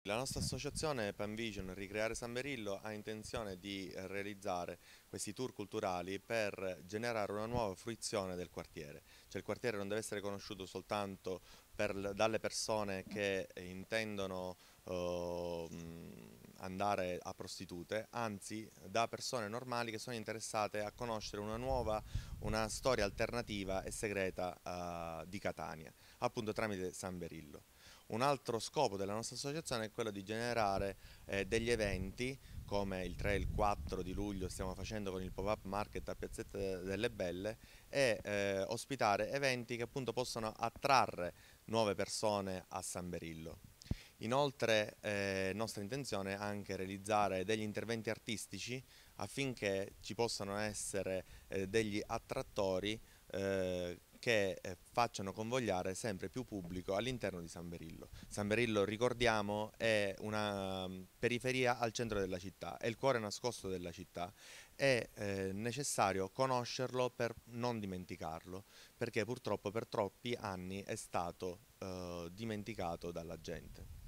La nostra associazione Panvision Ricreare San Berillo ha intenzione di realizzare questi tour culturali per generare una nuova fruizione del quartiere. Cioè il quartiere non deve essere conosciuto soltanto dalle persone che intendono andare a prostitute, anzi da persone normali che sono interessate a conoscere una storia alternativa e segreta di Catania, appunto tramite San Berillo. Un altro scopo della nostra associazione è quello di generare degli eventi come il 3 e il 4 di luglio stiamo facendo con il pop-up market a Piazzetta delle Belle e ospitare eventi che appunto possono attrarre nuove persone a San Berillo. Inoltre nostra intenzione è anche realizzare degli interventi artistici affinché ci possano essere degli attrattori che facciano convogliare sempre più pubblico all'interno di San Berillo. San Berillo, ricordiamo, è una periferia al centro della città, è il cuore nascosto della città. È necessario conoscerlo per non dimenticarlo, perché purtroppo per troppi anni è stato dimenticato dalla gente.